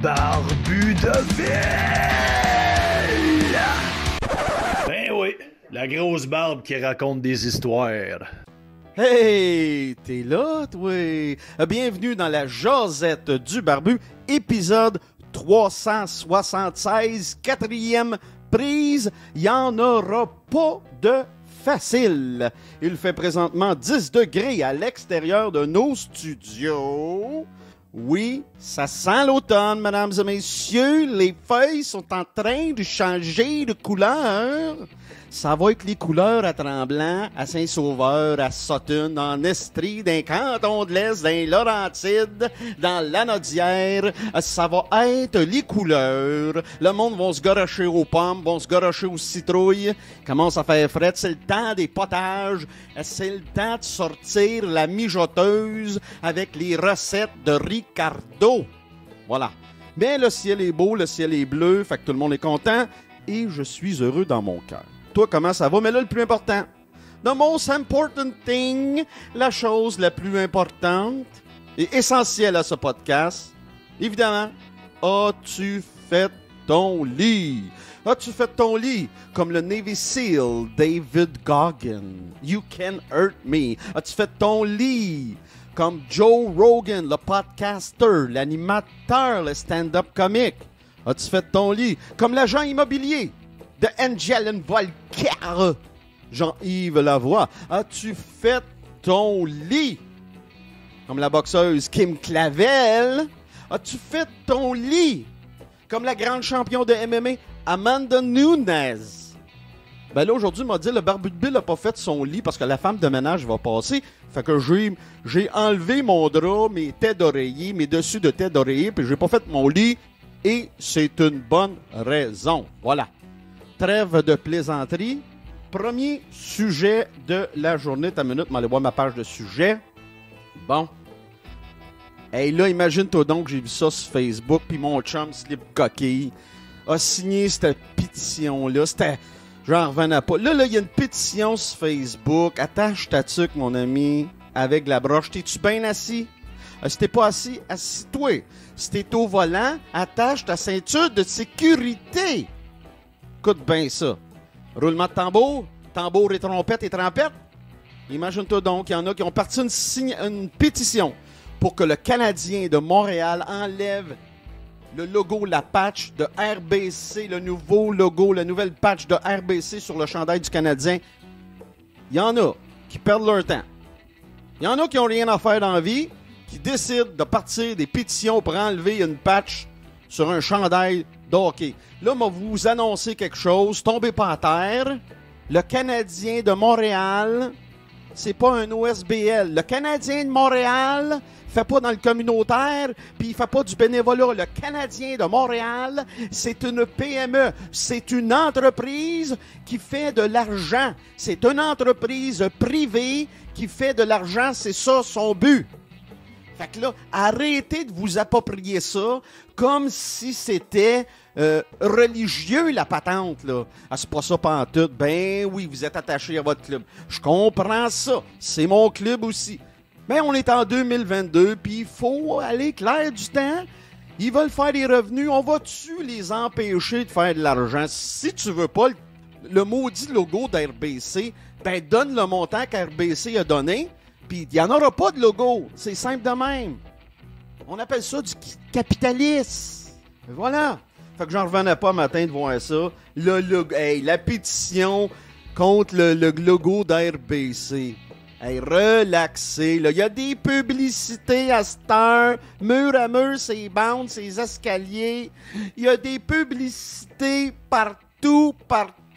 Barbu de ville! Ben oui, la grosse barbe qui raconte des histoires. Hey, t'es là, toi? Bienvenue dans la Josette du Barbu, épisode 376, quatrième prise. Il n'y en aura pas de facile. Il fait présentement 10 degrés à l'extérieur de nos studios. Oui, ça sent l'automne, mesdames et messieurs. Les feuilles sont en train de changer de couleur. Ça va être les couleurs à Tremblant, à Saint-Sauveur, à Sutton, en Estrie, dans les cantons de l'Est, dans les Laurentides, dans l'Anaudière. Ça va être les couleurs. Le monde va se garocher aux pommes, va se garocher aux citrouilles. Commence à faire fret. C'est le temps des potages. C'est le temps de sortir la mijoteuse avec les recettes de Ricardo. Voilà. Mais le ciel est beau, le ciel est bleu, fait que tout le monde est content. Et je suis heureux dans mon cœur. Toi, comment ça va? Mais là, le plus important. The most important thing, la chose la plus importante et essentielle à ce podcast, évidemment, as-tu fait ton lit? As-tu fait ton lit? Comme le Navy SEAL David Goggin. You can hurt me. As-tu fait ton lit? Comme Joe Rogan, le podcaster, l'animateur, le stand-up comique. As-tu fait ton lit? Comme l'agent immobilier de Angel Volker, Jean-Yves Lavoie. As-tu fait ton lit? Comme la boxeuse Kim Clavel. As-tu fait ton lit? Comme la grande championne de MMA Amanda Nunes. Ben là, aujourd'hui, m'a dit, le Barbu de Bill n'a pas fait son lit parce que la femme de ménage va passer. Fait que j'ai enlevé mon drap, mes têtes d'oreiller, mes dessus de tête d'oreiller, puis j'ai pas fait mon lit. Et c'est une bonne raison. Voilà. Trêve de plaisanterie. Premier sujet de la journée. T'as une minute, m'allez voir ma page de sujet. Bon. Hey là, imagine-toi donc, j'ai vu ça sur Facebook, puis mon chum Slip Coquille a signé cette pétition-là. C'était... J'en revenais pas. Là, il y a une pétition sur Facebook. Attache ta tuque, mon ami, avec la broche. T'es-tu bien assis? Si t'es pas assis, assis-toi. Si t'es au volant, attache ta ceinture de sécurité. Écoute bien ça. Roulement de tambour et trompette. Imagine-toi donc, il y en a qui ont parti une pétition pour que le Canadien de Montréal enlève le logo, la patch de RBC, le nouveau logo, la nouvelle patch de RBC sur le chandail du Canadien. Il y en a qui perdent leur temps. Il y en a qui n'ont rien à faire dans la vie, qui décident de partir des pétitions pour enlever une patch sur un chandail de hockey. Là, moi, vous annoncer quelque chose, tombez pas à terre. Le Canadien de Montréal, c'est pas un OSBL. Le Canadien de Montréal fait pas dans le communautaire, puis il fait pas du bénévolat. Le Canadien de Montréal, c'est une PME. C'est une entreprise qui fait de l'argent. C'est une entreprise privée qui fait de l'argent. C'est ça son but. Fait que là, arrêtez de vous approprier ça comme si c'était religieux, la patente, là. Ah, c'est pas ça pantoute. Ben oui, vous êtes attaché à votre club. Je comprends ça. C'est mon club aussi. Mais on est en 2022, puis il faut aller clair du temps. Ils veulent faire des revenus. On va-tu les empêcher de faire de l'argent? Si tu veux pas le maudit logo d'RBC, ben donne le montant qu'RBC a donné, puis il n'y en aura pas de logo. C'est simple de même. On appelle ça du capitalisme. Voilà. Fait que j'en revenais pas matin de voir ça. La pétition contre le logo d'RBC. Hey, relaxez. Il y a des publicités à cette heure. Mur à mur, ces bandes, ces escaliers. Il y a des publicités partout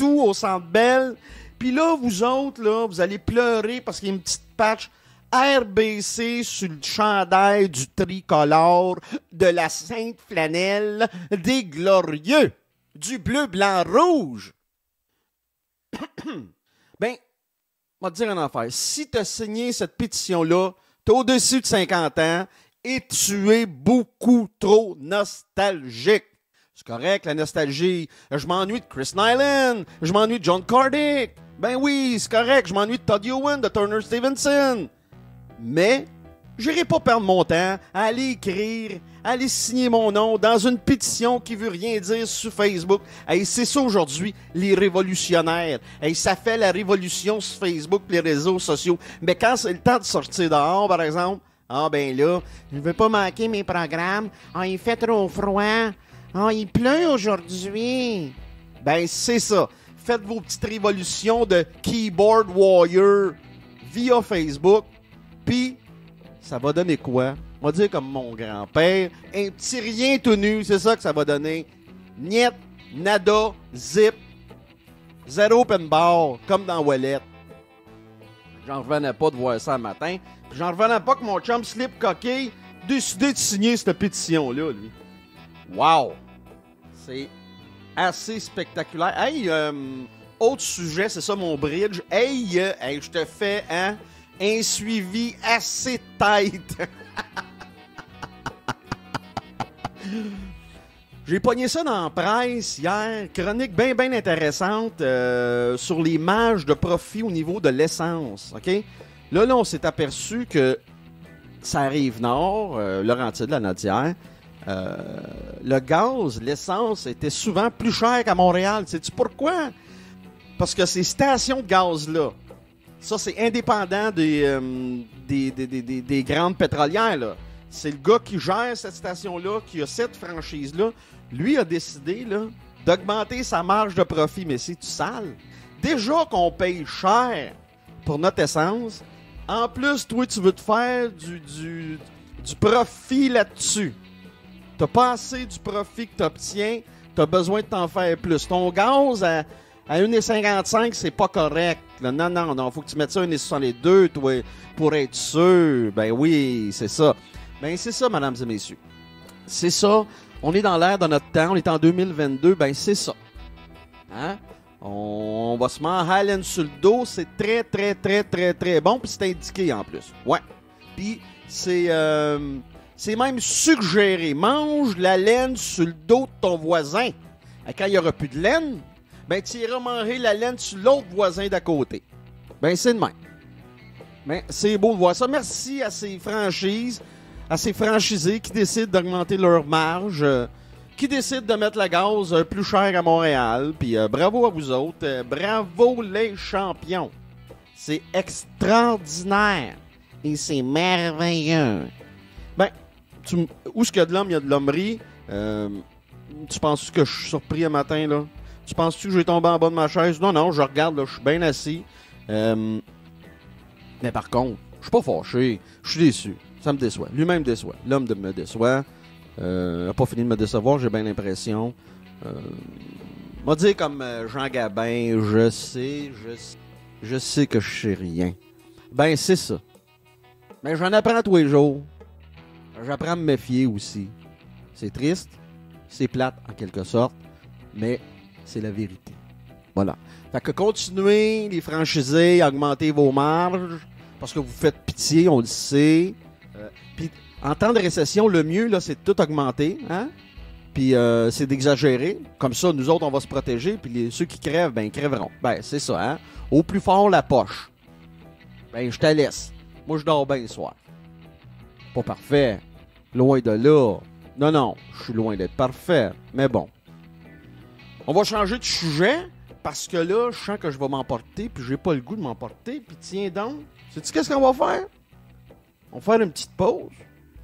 au Centre Bell. Puis là, vous autres, là, vous allez pleurer parce qu'il y a une petite patch RBC sur le chandail du tricolore, de la Sainte Flanelle, des Glorieux, du bleu, blanc, rouge. Ben, on va te dire une affaire. Si tu as signé cette pétition-là, tu es au-dessus de 50 ans et tu es beaucoup trop nostalgique. C'est correct, la nostalgie. Je m'ennuie de Chris Nyland. Je m'ennuie de John Cardick. Ben oui, c'est correct. Je m'ennuie de Todd Ewen, de Turner Stevenson. Mais, j'irai pas perdre mon temps à aller écrire, à aller signer mon nom dans une pétition qui veut rien dire sur Facebook. Hey, c'est ça aujourd'hui, les révolutionnaires. Hey, ça fait la révolution sur Facebook, les réseaux sociaux. Mais quand c'est le temps de sortir dehors, par exemple, ah ben là, je veux pas manquer mes programmes. Ah, il fait trop froid. Ah, il pleut aujourd'hui. Ben, c'est ça. Faites vos petites révolutions de keyboard warrior via Facebook. Puis, ça va donner quoi? On va dire comme mon grand-père, un petit rien tout nu, c'est ça que ça va donner. Niet, nada, zip, zéro open bar, comme dans Wallet. J'en revenais pas de voir ça le matin. Puis j'en revenais pas que mon chum Slip Coquille décidé de signer cette pétition-là, lui. Wow! C'est assez spectaculaire. Hey, autre sujet, c'est ça mon bridge. Hey, je te fais, un suivi assez tight. J'ai pogné ça dans la presse hier. Chronique bien intéressante sur les marges de profit au niveau de l'essence. OK? Là, on s'est aperçu que ça arrive nord, Laurentide, la Nodière. Le gaz, l'essence était souvent plus cher qu'à Montréal. Sais-tu pourquoi? Parce que ces stations de gaz-là, ça, c'est indépendant des grandes pétrolières, là. C'est le gars qui gère cette station-là, qui a cette franchise-là. Lui a décidé là, d'augmenter sa marge de profit. Mais c'est-tu sale? Déjà qu'on paye cher pour notre essence, en plus, toi, tu veux te faire du profit là-dessus. T'as pas assez du profit que t'obtiens, t'as besoin de t'en faire plus. Ton gaz à 1,55, c'est pas correct. Là, non, faut que tu mettes ça à 1,62, toi, pour être sûr. Ben oui, c'est ça. Ben c'est ça, mesdames et messieurs. C'est ça. On est dans l'ère de notre temps, on est en 2022, ben c'est ça. Hein? On va se mettre en haleine sur le dos, c'est très bon, puis c'est indiqué en plus. Ouais. Puis c'est même suggéré. Mange la laine sur le dos de ton voisin. Et quand il n'y aura plus de laine, ben tu iras manger la laine sur l'autre voisin d'à côté. Ben c'est de même. Ben c'est beau de voir ça. Merci à ces franchises, à ces franchisés qui décident d'augmenter leur marge, qui décident de mettre le gaz plus cher à Montréal. Puis bravo à vous autres. Bravo les champions. C'est extraordinaire. Et c'est merveilleux. Ben, où est-ce qu'il y a de l'homme, il y a de l'hommerie. Tu penses que je suis surpris un matin, là? Tu penses-tu que j'ai tombé en bas de ma chaise? Non, je regarde, là, je suis bien assis. Mais par contre, je suis pas fâché. Je suis déçu. Ça me déçoit. Lui-même déçoit. L'homme me déçoit. N'a pas fini de me décevoir, j'ai bien l'impression. M'a dit comme Jean Gabin, je sais que je sais rien. Ben, c'est ça. Mais j'en apprends tous les jours. J'apprends à me méfier aussi. C'est triste, c'est plate en quelque sorte, mais c'est la vérité. Voilà. Fait que continuez, les franchisés, à augmenter vos marges, parce que vous faites pitié, on le sait. Puis en temps de récession, le mieux, là, c'est de tout augmenter, hein? Puis c'est d'exagérer. Comme ça, nous autres, on va se protéger, puis ceux qui crèvent, ben, ils crèveront. Ben, c'est ça, hein? Au plus fort, la poche. Ben, je te laisse. Moi, je dors bien le soir. Pas parfait. Loin de là. Non, je suis loin d'être parfait. Mais bon. On va changer de sujet parce que là, je sens que je vais m'emporter, puis j'ai pas le goût de m'emporter, puis tiens donc, sais-tu qu'est-ce qu'on va faire? On va faire une petite pause.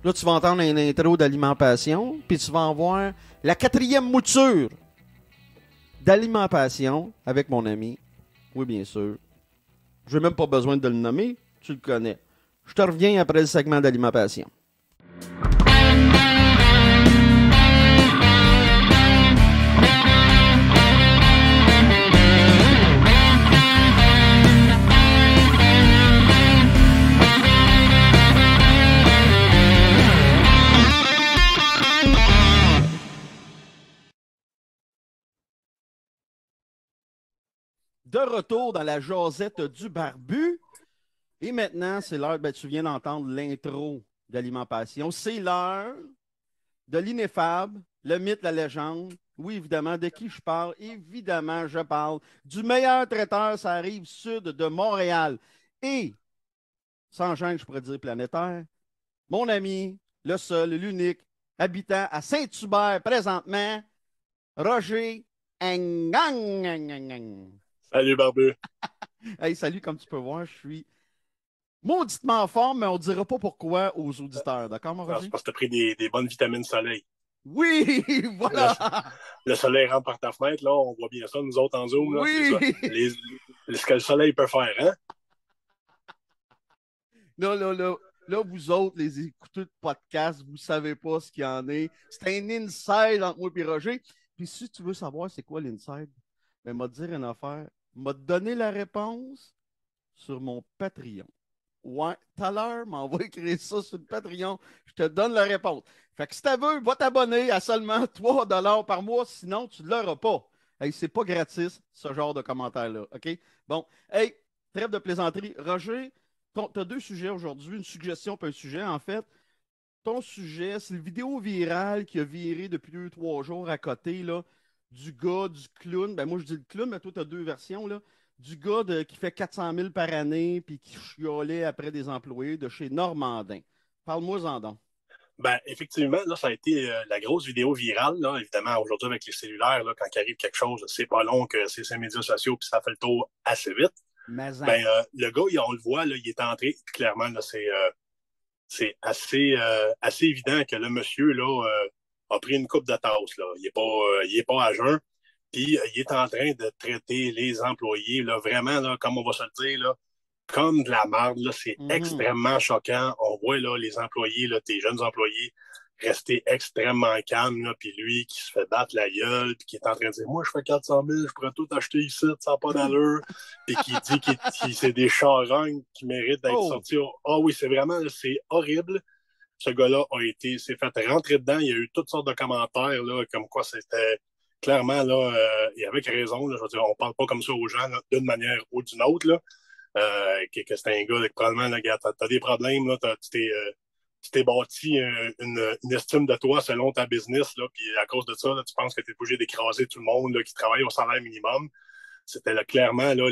Là, tu vas entendre une intro d'alimentation, puis tu vas en voir la 4e mouture d'alimentation avec mon ami. Oui, bien sûr. Je n'ai même pas besoin de le nommer, tu le connais. Je te reviens après le segment d'alimentation. De retour dans la jasette du barbu. Et maintenant, c'est l'heure, tu viens d'entendre l'intro d'alimentation. C'est l'heure de l'ineffable, le mythe, la légende. Oui, évidemment, de qui je parle? Évidemment, je parle du meilleur traiteur, ça arrive sud de Montréal. Et, sans gêne, je pourrais dire planétaire, mon ami, le seul, l'unique, habitant à Saint-Hubert présentement, Roger Engang. Salut, Barbu. Hey, salut, comme tu peux voir, je suis mauditement en forme, mais on ne dira pas pourquoi aux auditeurs. D'accord, mon Roger? C'est parce que tu as pris des bonnes vitamines soleil. Oui, voilà! Le soleil rentre par ta fenêtre, là, on voit bien ça, nous autres en Zoom. Là, oui! Ce que le soleil peut faire, hein? Là, vous autres, les écouteurs de podcast, vous ne savez pas ce qu'il y en est. C'est un inside entre moi et Roger. Puis si tu veux savoir c'est quoi l'inside, ben, m'a dire une affaire. M'a donné la réponse sur mon Patreon. Ouais, tout à l'heure, m'envoie écrire ça sur le Patreon. Je te donne la réponse. Fait que si tu veux, va t'abonner à seulement 3 $ par mois, sinon tu ne l'auras pas. Hey, c'est pas gratis, ce genre de commentaire-là. OK? Bon, hey, trêve de plaisanterie. Roger, tu as 2 sujets aujourd'hui, une suggestion et un sujet. En fait, ton sujet, c'est le vidéo virale qui a viré depuis 2-3 jours à côté, là, du gars, du clown. Ben moi, je dis le clown, mais toi, tu as 2 versions, là. Du gars qui fait 400 000 par année puis qui chiolait après des employés de chez Normandin. Parle-moi-en donc. Ben, effectivement, là, ça a été la grosse vidéo virale. Là, évidemment, aujourd'hui, avec les cellulaires, là, quand il arrive quelque chose, c'est pas long que c'est ces médias sociaux puis ça fait le tour assez vite. Ben, le gars, on le voit, là, il est entré. Clairement, là, c'est assez évident que le monsieur là, a pris une coupe de tasse. Là. Il est pas à jeun. Puis il est en train de traiter les employés, là, vraiment, là, comme on va se le dire, là, comme de la merde. Là, c'est extrêmement choquant. On voit là, les employés, là, tes jeunes employés, rester extrêmement calmes. Là, puis lui qui se fait battre la gueule, puis qui est en train de dire moi, je fais 400 000, je pourrais tout acheter ici, ça n'a pas d'allure. Puis qui dit que c'est des charognes qui méritent d'être sortis. Ah oui, c'est vraiment, c'est horrible. Ce gars-là s'est fait rentrer dedans. Il y a eu toutes sortes de commentaires, là, comme quoi c'était. Clairement, là, et avec raison, là, je veux dire, on parle pas comme ça aux gens d'une manière ou d'une autre, là, que c'est un gars, là, que probablement, là, t'as des problèmes, là, tu t'es bâti une estime de toi selon ta business, là, puis à cause de ça, là, tu penses que tu es obligé d'écraser tout le monde là, qui travaille au salaire minimum. C'était là, clairement là,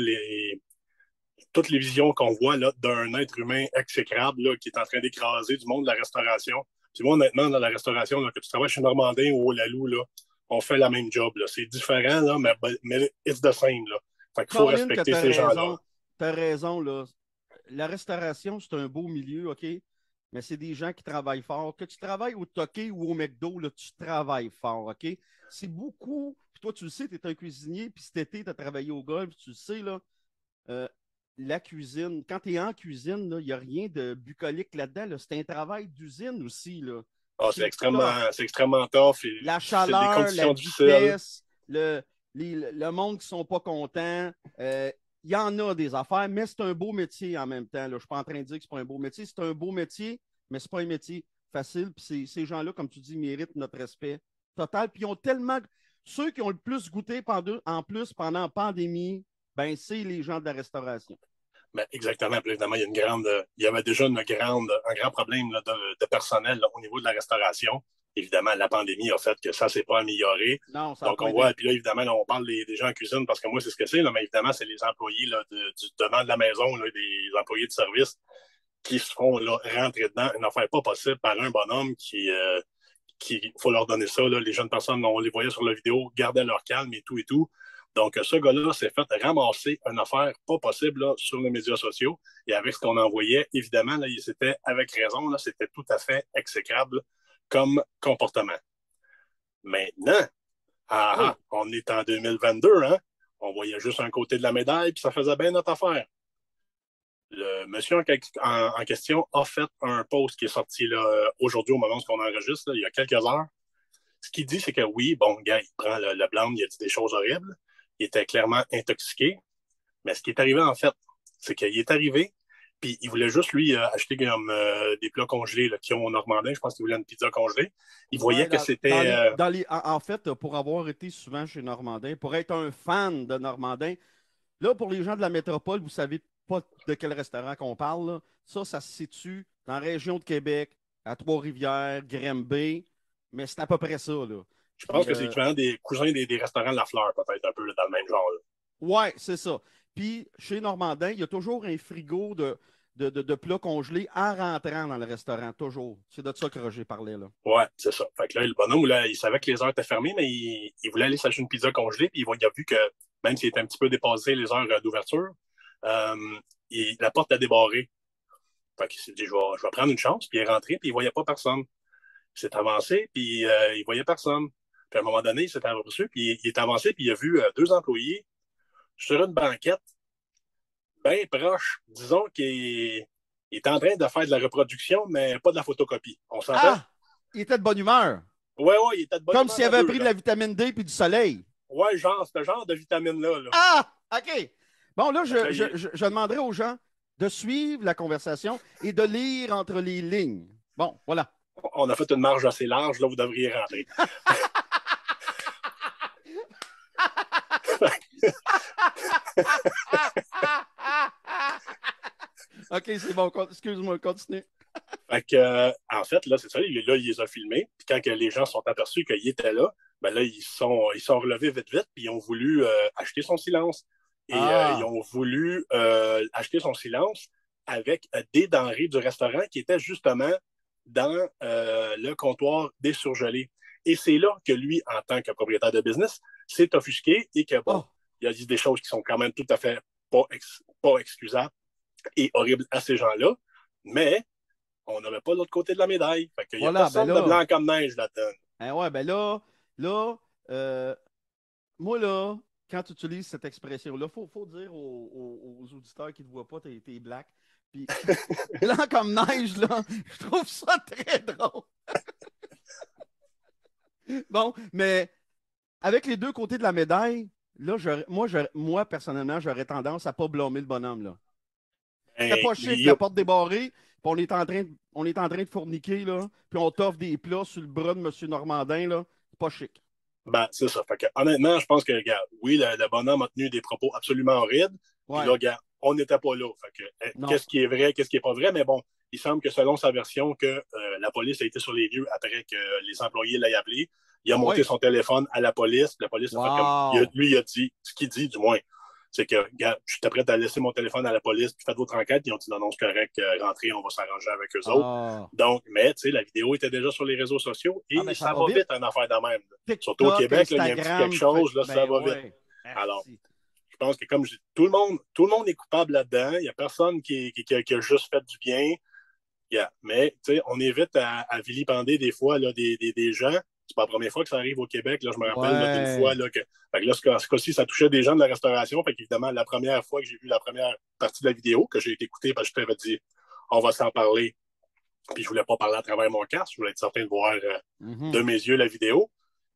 toutes les visions qu'on voit là, d'un être humain exécrable là, qui est en train d'écraser du monde de la restauration. Puis moi, honnêtement, dans la restauration, là, que tu travailles chez Normandin ou au Lalou, là, on fait la même job. Là. C'est différent, là, mais it's the same. Là. Fait qu'il faut respecter ces gens-là. Tu as raison. Là. La restauration, c'est un beau milieu, OK? Mais c'est des gens qui travaillent fort. Que tu travailles au Toqué ou au McDo, là, tu travailles fort, OK? C'est beaucoup. Puis toi, tu le sais, tu es un cuisinier, puis cet été, tu as travaillé au golf, tu le sais, là. La cuisine, quand tu es en cuisine, il n'y a rien de bucolique là-dedans. Là. C'est un travail d'usine aussi. Là. Oh, c'est extrêmement tough. Et la chaleur, la vitesse, le monde qui ne sont pas contents. Il y en a des affaires, mais c'est un beau métier en même temps. Là. Je ne suis pas en train de dire que ce n'est pas un beau métier. C'est un beau métier, mais ce n'est pas un métier facile. Puis ces gens-là, comme tu dis, méritent notre respect total. Puis ils ont tellement. Ceux qui ont le plus goûté en plus pendant la pandémie, ben, c'est les gens de la restauration. Ben, exactement. Puis évidemment, il y avait déjà un grand problème là, de personnel là, au niveau de la restauration. Évidemment, la pandémie a fait que ça ne s'est pas amélioré. Non, ça donc, on voit, puis là, évidemment, là, on parle des gens en cuisine parce que moi, c'est ce que c'est, là, mais évidemment, c'est les employés là, du devant de la maison, là, des employés de service qui se font là, rentrer dedans. Une affaire pas possible par un bonhomme qui faut leur donner ça. Là, les jeunes personnes, on les voyait sur la vidéo, gardaient leur calme et tout et tout. Donc, ce gars-là s'est fait ramasser une affaire pas possible là, sur les médias sociaux. Et avec ce qu'on envoyait, évidemment, là, c'était avec raison, là, c'était tout à fait exécrable comme comportement. Maintenant, on est en 2022, hein? On voyait juste un côté de la médaille, puis ça faisait bien notre affaire. Le monsieur en question a fait un post qui est sorti là, aujourd'hui, au moment où on enregistre, là, il y a quelques heures. Ce qu'il dit, c'est que oui, bon, le gars, il prend le blanc, il a dit des choses horribles. Il était clairement intoxiqué. Mais ce qui est arrivé, en fait, c'est qu'il est arrivé, puis il voulait juste, lui, acheter comme, des plats congelés là, qui ont au Normandin. Je pense qu'il voulait une pizza congelée. Il voyait que c'était... En fait, pour avoir été souvent chez Normandin, pour être un fan de Normandin, là, pour les gens de la métropole, vous savez pas de quel restaurant qu'on parle. Là. Ça se situe dans la région de Québec, à Trois-Rivières, Granby, mais c'est à peu près ça. Là. Je pense que c'est l'équivalent des cousins des restaurants de la Fleur, peut-être un peu là, dans le même genre. Là. Ouais, c'est ça. Puis, chez Normandin, il y a toujours un frigo de plats congelés en rentrant dans le restaurant, toujours. C'est de ça que Roger parlait, là. Ouais, c'est ça. Fait que là, le bonhomme, là, il savait que les heures étaient fermées, mais il voulait aller s'acheter une pizza congelée, puis il a vu que, même s'il était un petit peu dépassé les heures d'ouverture, la porte a débarré. Fait qu'il s'est dit, je vais prendre une chance, puis il est rentré, puis il voyait pas personne. Il s'est avancé, puis il voyait personne. Puis à un moment donné, il s'est aperçu, puis il est avancé, puis il a vu deux employés sur une banquette, bien proche. Disons qu'il est en train de faire de la reproduction, mais pas de la photocopie. On s'entend? Ah! Il était de bonne humeur. Ouais, il était de bonne humeur. Comme s'il avait pris de la vitamine D puis du soleil. Ouais, ce genre de vitamine-là. Là. Ah! OK. Bon, là, je demanderai aux gens de suivre la conversation et de lire entre les lignes. Bon, voilà. On a fait une marge assez large, là, vous devriez rentrer. OK, c'est bon. Excuse-moi, continue. Fait que, en fait, là, c'est ça. Là, il les a filmés. Puis quand que les gens sont aperçus qu'il était là, ben là, ils sont relevés vite, puis ils ont voulu acheter son silence. Et ils ont voulu acheter son silence avec des denrées du restaurant qui étaient justement dans le comptoir des surgelés. Et c'est là que lui, en tant que propriétaire de business, s'est offusqué et que, bon, il a dit des choses qui sont quand même tout à fait pas excusables et horribles à ces gens-là, mais on n'avait pas l'autre côté de la médaille. Fait qu'il y a personne de blanc comme neige là-dedans. Moi, là, quand tu utilises cette expression-là, il faut dire aux auditeurs qui ne te voient pas, t'es black. Puis, blanc comme neige, là, je trouve ça très drôle. Bon, mais avec les deux côtés de la médaille, là, moi personnellement, j'aurais tendance à ne pas blâmer le bonhomme, là. C'est pas chic, la porte débarrée, puis on est en train de fourniquer, là, puis on t'offre des plats sur le bras de M. Normandin, là. C'est pas chic. Ben, c'est ça. Fait que, honnêtement, je pense que, regarde, oui, le bonhomme a tenu des propos absolument horribles. Puis là, regarde, on n'était pas là. Fait que, qu'est-ce qui est vrai, qu'est-ce qui n'est pas vrai? Mais bon, il semble que selon sa version, que la police a été sur les lieux après que les employés l'aient appelé. Il a monté son téléphone à la police. La police a fait comme. Lui, il a dit, ce qu'il dit, du moins, c'est que, regarde, je suis prêt à laisser mon téléphone à la police, puis faites votre enquête. Ils ont dit non, c'est correct, rentrez, on va s'arranger avec eux autres. Donc, mais, tu sais, la vidéo était déjà sur les réseaux sociaux et ça va vite, une affaire de même. TikTok, surtout au Québec, là, il y a un petit quelque chose, là, ça va vite. Alors, je pense que, comme je dis, tout le monde est coupable là-dedans. Il n'y a personne qui a juste fait du bien. Mais, tu sais, on évite à vilipender des fois là, des gens. C'est pas la première fois que ça arrive au Québec. Là, je me rappelle d'une fois là, que là, ce cas-ci, ça touchait des gens de la restauration. Fait qu'évidemment, la première fois que j'ai vu la première partie de la vidéo, que j'ai écoutée parce que je t'avais dit on va s'en parler. Puis je voulais pas parler à travers mon casque. Je voulais être certain de voir de mes yeux la vidéo.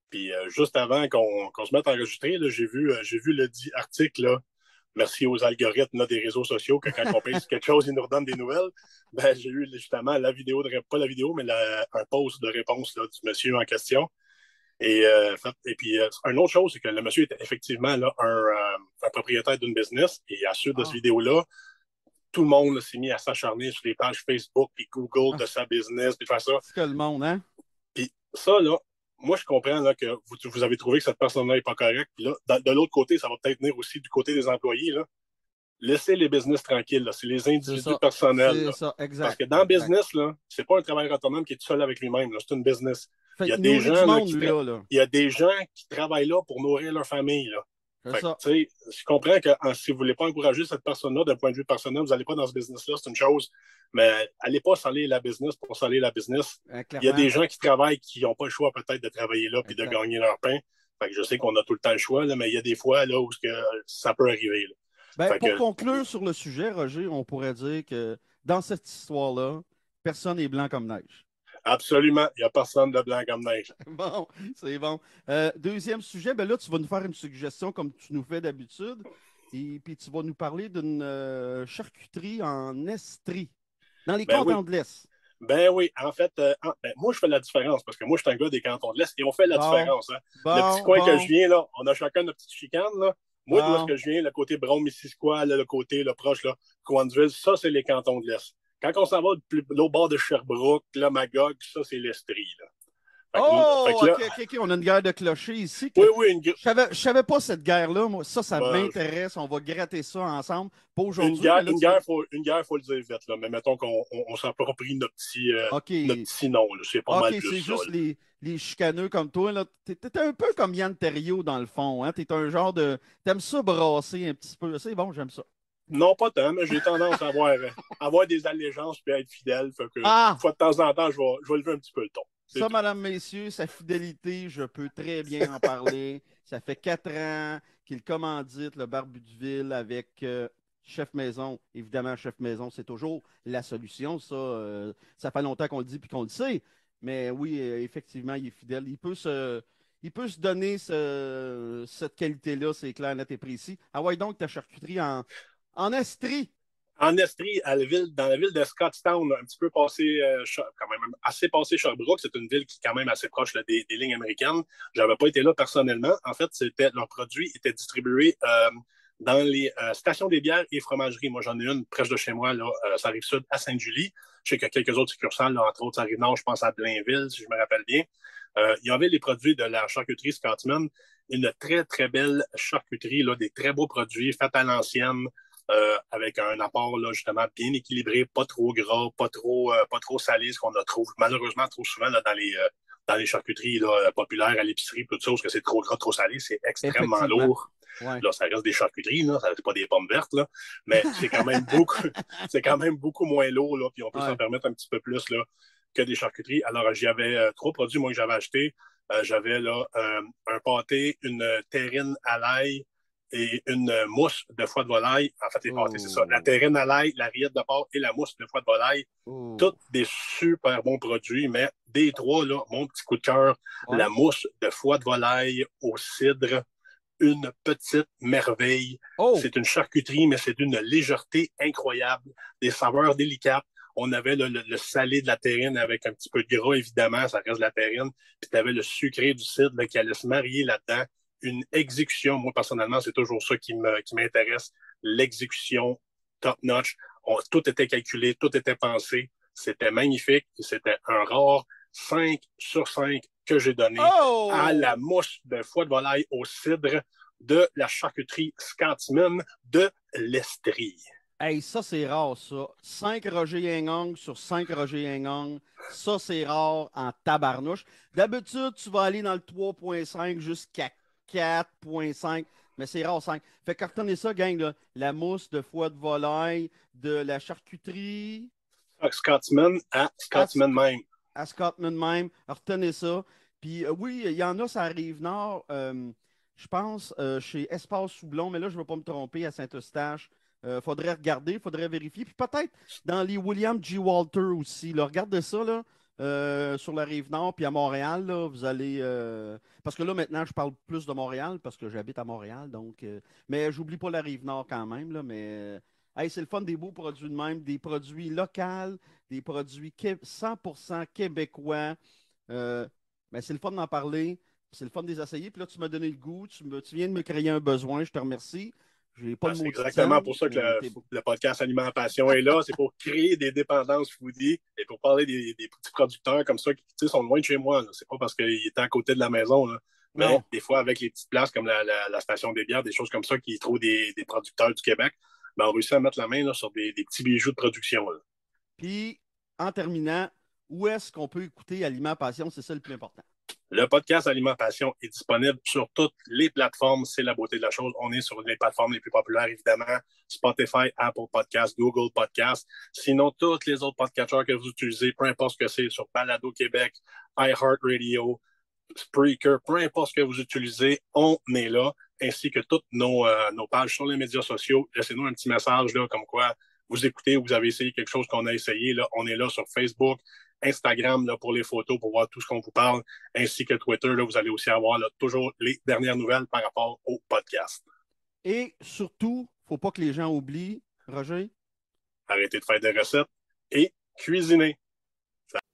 Puis juste avant qu'on se mette à enregistrer, là, j'ai vu le dit article là. Merci aux algorithmes là, des réseaux sociaux que quand on pèse quelque chose, ils nous redonnent des nouvelles. Ben, j'ai eu justement la vidéo, pas la vidéo, mais un post de réponse là, du monsieur en question. Et puis, une autre chose, c'est que le monsieur était effectivement là, un propriétaire d'une business. Et à la suite de cette vidéo-là, tout le monde là, s'est mis à s'acharner sur les pages Facebook et Google de sa business, puis faire ça. C'est que le monde, hein? Puis ça, là, moi, je comprends là, que vous avez trouvé que cette personne-là n'est pas correcte. Puis là, de l'autre côté, ça va peut-être venir aussi du côté des employés. Là. Laissez les business tranquilles. Là. C'est les individus personnels. C'est ça, exact. Parce que dans le business, là, c'est pas un travailleur autonome qui est tout seul avec lui-même. Là. C'est une business. Il y a des gens, il y a des gens qui travaillent là pour nourrir leur famille. Là. Fait que, tu sais, je comprends que si vous ne voulez pas encourager cette personne-là d'un point de vue personnel, vous n'allez pas dans ce business-là, c'est une chose, mais allez pas salir la business pour salir la business. Il y a des gens qui travaillent qui n'ont pas le choix peut-être de travailler là et de gagner leur pain. Fait que je sais qu'on a tout le temps le choix, là, mais il y a des fois là, où ça peut arriver. Pour conclure sur le sujet, Roger, on pourrait dire que dans cette histoire-là, personne n'est blanc comme neige. Absolument. Il n'y a personne de blanc comme neige. Bon, c'est bon. Deuxième sujet, ben là, tu vas nous faire une suggestion comme tu nous fais d'habitude. Et puis tu vas nous parler d'une charcuterie en Estrie, dans les cantons de l'Est. Ben oui, en fait, moi, je fais la différence parce que moi, je suis un gars des cantons de l'Est et on fait la différence. Hein. Le petit coin que je viens, là, on a chacun notre petite chicane. Là. Moi, d'où est-ce que je viens, le côté Brome-Missisquoi, le côté proche, là, Cowansville, ça, c'est les cantons de l'Est. Quand on s'en va au bord de Sherbrooke, là, Magog, ça, c'est l'Estrie. Là. OK, on a une guerre de clochers ici. Oui. Je savais pas cette guerre-là. Moi, ça m'intéresse. On va gratter ça ensemble. Pas aujourd'hui. Une guerre, faut le dire vite. Là. Mais mettons qu'on s'approprie notre petit nom. C'est pas mal plus c'est juste les chicaneux comme toi. T'es un peu comme Yann Terriot, dans le fond. Hein? T'es un genre de... T'aimes ça brasser un petit peu. C'est bon, j'aime ça. Non, pas tant, mais j'ai tendance à avoir des allégeances et à être fidèle. Fait que, fois de temps en temps, je vais lever un petit peu le ton. Ça, madame, messieurs, sa fidélité, je peux très bien en parler. Ça fait 4 ans qu'il commandite le Barbu de Ville avec Chef Maison. Évidemment, Chef Maison, c'est toujours la solution. Ça fait longtemps qu'on le dit et qu'on le sait. Mais oui, effectivement, il est fidèle. Il peut se donner cette qualité-là, c'est clair, net et précis. Ah ouais, donc ta charcuterie en Estrie. En Estrie, dans la ville de Scottstown, un petit peu passé, quand même assez passé Sherbrooke. C'est une ville qui est quand même assez proche là, des lignes américaines. Je n'avais pas été là personnellement. En fait, leurs produits étaient distribués dans les stations des bières et fromageries. Moi, j'en ai une près de chez moi, là, ça arrive sud à Sainte-Julie. Je sais qu'il y a quelques autres succursales, là, entre autres, ça arrive nord, je pense à Blainville, si je me rappelle bien. Il y avait les produits de la charcuterie Scotsman. Une très, très belle charcuterie, là, des très beaux produits faits à l'ancienne. Avec un apport là, justement bien équilibré, pas trop gras, pas trop salé, ce qu'on trouve malheureusement trop souvent là, dans les charcuteries là, populaires à l'épicerie, tout ça, parce que c'est trop gras, trop salé, c'est extrêmement lourd. Ouais. Là, ça reste des charcuteries, là, ça c'est pas des pommes vertes, là, mais c'est quand même beaucoup moins lourd, là, puis on peut s'en permettre un petit peu plus là, que des charcuteries. Alors, j'avais 3 produits, moi, que j'avais achetés. J'avais là un pâté, une terrine à l'ail, et une mousse de foie de volaille. En fait, les pâtés, c'est ça. La terrine à l'ail, la rillette de porc et la mousse de foie de volaille. Tous des super bons produits, mais des 3, là, mon petit coup de cœur, la mousse de foie de volaille au cidre, une petite merveille. C'est une charcuterie, mais c'est d'une légèreté incroyable, des saveurs délicates. On avait le salé de la terrine avec un petit peu de gras, évidemment, ça reste de la terrine. Puis tu avais le sucré du cidre là, qui allait se marier là-dedans. Une exécution, moi personnellement, c'est toujours ça qui m'intéresse, l'exécution top-notch. Tout était calculé, tout était pensé. C'était magnifique. C'était un rare 5 sur 5 que j'ai donné à la mousse de foie de volaille au cidre de la charcuterie Scotsman de l'Estrie. Hey, ça, c'est rare, ça. 5 Roger Yingong sur 5 Roger Yingong. Ça, c'est rare en tabarnouche. D'habitude, tu vas aller dans le 3.5 jusqu'à 4.5, mais c'est rare 5. Fait que retenez ça, gang, là. La mousse de foie de volaille, de la charcuterie. Scotsman à Scotsman même. À Scotsman même. Retenez ça. Puis oui, il y en a, ça arrive nord. Je pense chez Espace Soublon, mais là, je ne vais pas me tromper, à Saint-Eustache. Faudrait regarder, faudrait vérifier. Puis peut-être dans les William G. Walter aussi. Là. Regardez ça, là. Sur la Rive-Nord, puis à Montréal, là, vous allez... Parce que là, maintenant, je parle plus de Montréal, parce que j'habite à Montréal, donc... mais j'oublie pas la Rive-Nord quand même, là, mais... Hey, c'est le fun des beaux produits de même, des produits locaux, des produits 100% québécois. Ben, c'est le fun d'en parler, c'est le fun de les essayer, puis là, tu m'as donné le goût, tu viens de me créer un besoin, je te remercie. C'est exactement pour ça que le podcast Aliment Passion est là. C'est pour créer des dépendances foodie et pour parler des petits producteurs comme ça qui sont loin de chez moi. C'est pas parce qu'ils étaient à côté de la maison. Là. Mais des fois, avec les petites places comme la station des bières, des choses comme ça qui trouvent des producteurs du Québec, ben, on réussit à mettre la main là, sur des petits bijoux de production. Puis, en terminant, où est-ce qu'on peut écouter Aliment Passion? C'est ça le plus important. Le podcast Alimentation est disponible sur toutes les plateformes. C'est la beauté de la chose. On est sur les plateformes les plus populaires, évidemment. Spotify, Apple Podcasts, Google Podcasts. Sinon, tous les autres podcatchers que vous utilisez, peu importe ce que c'est, sur Balado Québec, iHeartRadio, Spreaker, peu importe ce que vous utilisez, on est là, ainsi que toutes nos pages sur les médias sociaux. Laissez-nous un petit message là, comme quoi vous écoutez ou vous avez essayé quelque chose qu'on a essayé. Là, on est là sur Facebook, Instagram là, pour les photos, pour voir tout ce qu'on vous parle, ainsi que Twitter. Là, vous allez aussi avoir là, toujours les dernières nouvelles par rapport au podcast. Et surtout, il ne faut pas que les gens oublient, Roger. Arrêtez de faire des recettes et cuisiner.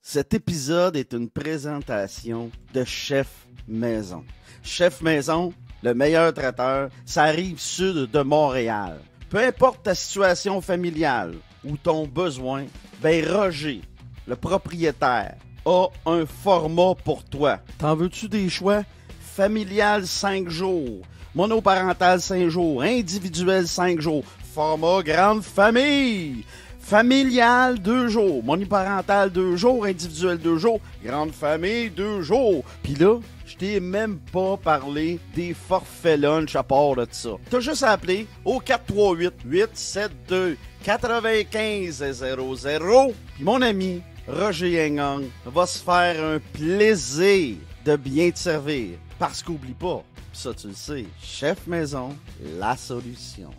Cet épisode est une présentation de Chef Maison. Chef Maison, le meilleur traiteur, ça arrive sud de Montréal. Peu importe ta situation familiale ou ton besoin, ben Roger, le propriétaire, a un format pour toi. T'en veux-tu des choix? Familial 5 jours, monoparental 5 jours, individuel 5 jours, format grande famille. Familial, 2 jours. Monoparental, 2 jours. Individuel, 2 jours. Grande famille, 2 jours. Puis là, je t'ai même pas parlé des forfaits lunch à part de ça. T'as juste à appeler au 438-872-9500. Puis mon ami Roger Hengang va se faire un plaisir de bien te servir. Parce qu'oublie pas, ça tu le sais, Chef Maison, la solution.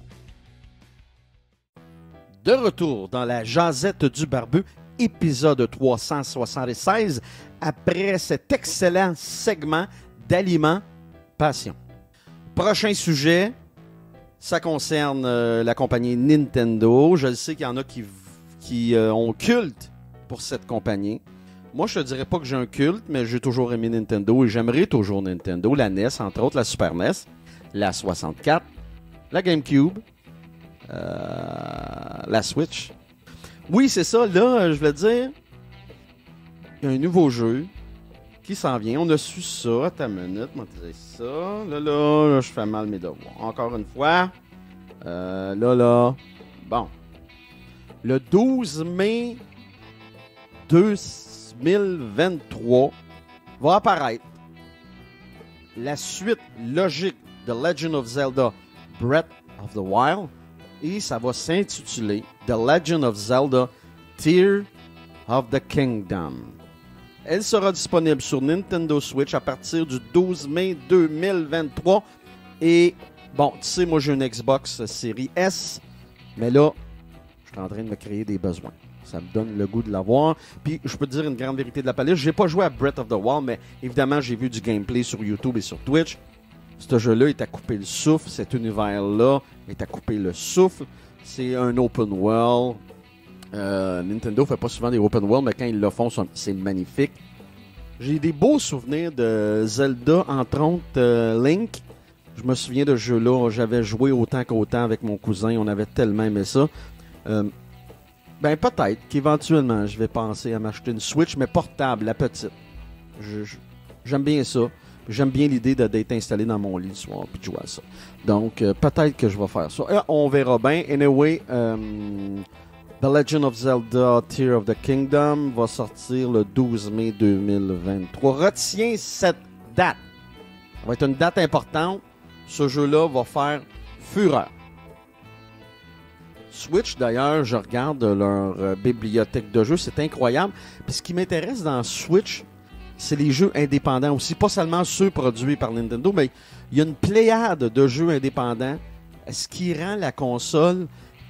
De retour dans la Jazette du Barbu, épisode 376, après cet excellent segment d'alimentation. Prochain sujet, ça concerne la compagnie Nintendo. Je sais qu'il y en a qui ont culte pour cette compagnie. Moi, je te dirais pas que j'ai un culte, mais j'ai toujours aimé Nintendo et j'aimerais toujours Nintendo. La NES, entre autres, la Super NES, la 64, la GameCube, la Switch. Oui, c'est ça. Là, je veux dire, il y a un nouveau jeu qui s'en vient. On a su ça. Attends une minute, on dirait ça. Là, je fais mal mes devoirs. Encore une fois. Bon. Le 12 mai 2023 va apparaître la suite logique de Legend of Zelda Breath of the Wild. Et ça va s'intituler The Legend of Zelda Tears of the Kingdom. Elle sera disponible sur Nintendo Switch à partir du 12 mai 2023. Et bon, tu sais, moi j'ai une Xbox Series S, mais là, je suis en train de me créer des besoins. Ça me donne le goût de l'avoir. Puis, je peux te dire une grande vérité de la palette. Je n'ai pas joué à Breath of the Wild, mais évidemment, j'ai vu du gameplay sur YouTube et sur Twitch. Ce jeu-là est à couper le souffle. Cet univers-là est à couper le souffle. C'est un open world. Nintendo ne fait pas souvent des open world, mais quand ils le font, c'est magnifique. J'ai des beaux souvenirs de Zelda, entre autres Link. Je me souviens de ce jeu-là. J'avais joué autant qu'autant avec mon cousin. On avait tellement aimé ça. Ben peut-être qu'éventuellement, je vais penser à m'acheter une Switch, mais portable, la petite. J'aime bien ça. J'aime bien l'idée d'être installé dans mon lit le soir et de jouer à ça. Donc, peut-être que je vais faire ça. On verra bien. Anyway, The Legend of Zelda Tears of the Kingdom va sortir le 12 mai 2023. Retiens cette date. Ça va être une date importante. Ce jeu-là va faire fureur. Switch, d'ailleurs, je regarde leur bibliothèque de jeux. C'est incroyable. Puis ce qui m'intéresse dans Switch, c'est les jeux indépendants aussi. Pas seulement ceux produits par Nintendo, mais il y a une pléiade de jeux indépendants, ce qui rend la console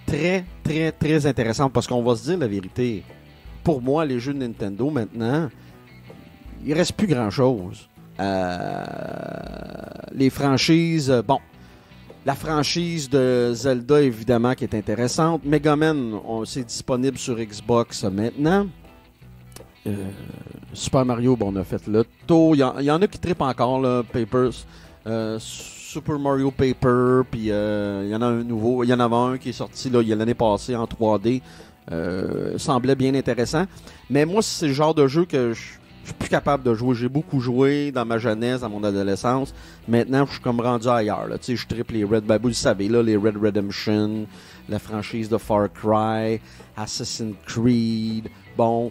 très, très, très intéressante. Parce qu'on va se dire la vérité. Pour moi, les jeux de Nintendo, maintenant, il ne reste plus grand-chose. Les franchises, bon. La franchise de Zelda, évidemment, qui est intéressante. Mega Man, c'est disponible sur Xbox maintenant. Super Mario, bon, on a fait le tour. Il y en a qui trippent encore, là, Papers. Super Mario Paper, puis il y en a un nouveau. Il y en avait un qui est sorti là, l'année passée en 3D. Semblait bien intéressant. Mais moi, c'est le genre de jeu que je suis plus capable de jouer. J'ai beaucoup joué dans ma jeunesse, dans mon adolescence. Maintenant, je suis comme rendu ailleurs. Tu sais, je triple les Red, vous le savez, là, les Red Redemption, la franchise de Far Cry, Assassin's Creed. Bon,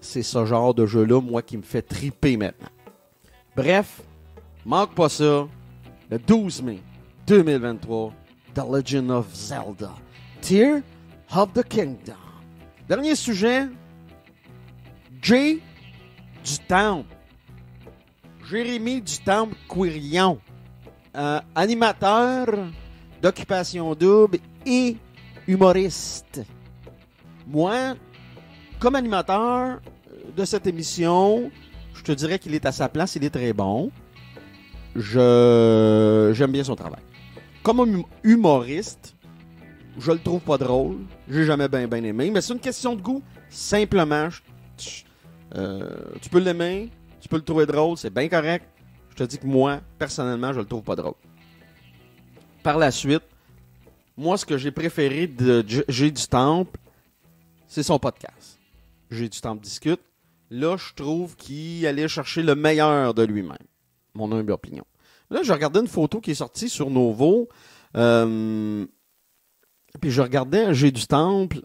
c'est ce genre de jeu-là, moi, qui me fait triper maintenant. Bref, manque pas ça. Le 12 mai 2023, The Legend of Zelda, Tears of the Kingdom. Dernier sujet, Jay du Temple. Jérémy du Temple Quirion, animateur d'Occupation Double et humoriste. Moi, comme animateur de cette émission, je te dirais qu'il est à sa place, il est très bon. J'aime bien son travail. Comme humoriste, je le trouve pas drôle. J'ai jamais bien aimé. Mais c'est une question de goût. Simplement, tu peux l'aimer, tu peux le trouver drôle, c'est bien correct. Je te dis que moi, personnellement, je le trouve pas drôle. Par la suite, moi, ce que j'ai préféré de Jay du Temple, c'est son podcast. Jay du Temple discute. Là, je trouve qu'il allait chercher le meilleur de lui-même. Mon humble opinion. Là, j'ai regardé une photo qui est sortie sur Novo. Puis je regardais Jay du Temple.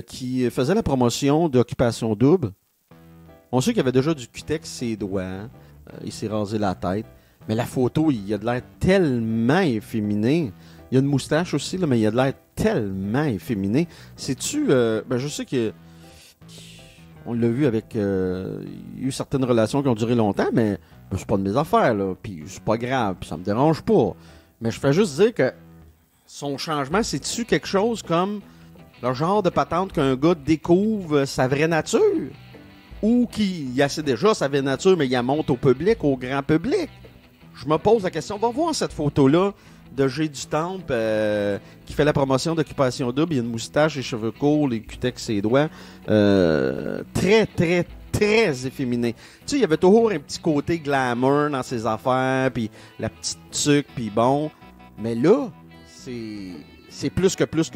Qui faisait la promotion d'Occupation Double. On sait qu'il y avait déjà du cutex ses doigts. Il s'est rasé la tête. Mais la photo, il a de l'air tellement efféminé. Il y a une moustache aussi, là, mais il a de l'air tellement efféminé. Sais-tu... je sais que... On l'a vu avec... il y a eu certaines relations qui ont duré longtemps, mais c'est pas de mes affaires, là. Puis c'est pas grave, puis ça me dérange pas. Mais je fais juste dire que son changement, c'est-tu quelque chose comme le genre de patente qu'un gars découvre sa vraie nature? Ou qu'il essaie déjà sa vraie nature, mais il la montre au public, au grand public? Je me pose la question. On va voir cette photo-là de Jay du Temple qui fait la promotion d'Occupation Double. Il y a une moustache, les cheveux courts, les cutex ses doigts. Très, très, très efféminé. Tu sais, il y avait toujours un petit côté glamour dans ses affaires, puis la petite tuque, puis bon. Mais là, c'est plus que plus.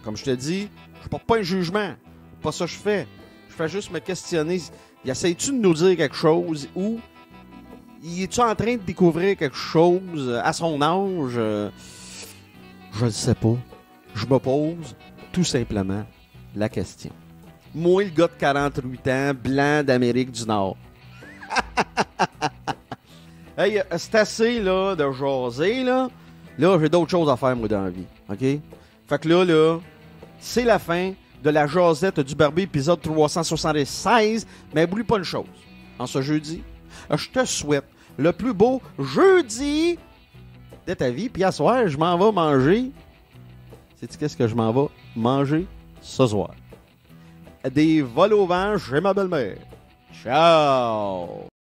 Comme je te dis, je porte pas un jugement. C'est pas ça que je fais. Je fais juste me questionner. Il essaie-tu de nous dire quelque chose ou il est-tu en train de découvrir quelque chose à son âge? Je ne sais pas. Je me pose tout simplement la question. Moi, le gars de 48 ans, blanc d'Amérique du Nord. Hey, c'est assez là, de jaser, là. Là, j'ai d'autres choses à faire, moi, dans la vie. OK? Fait que là, c'est la fin de la jasette du Barbie, épisode 376. Mais oublie pas une chose. En ce jeudi, je te souhaite le plus beau jeudi de ta vie. Puis à soir, je m'en vais manger. Sais-tu qu'est-ce que je m'en vais manger ce soir? Des vols au vent chez ma belle-mère. Ciao!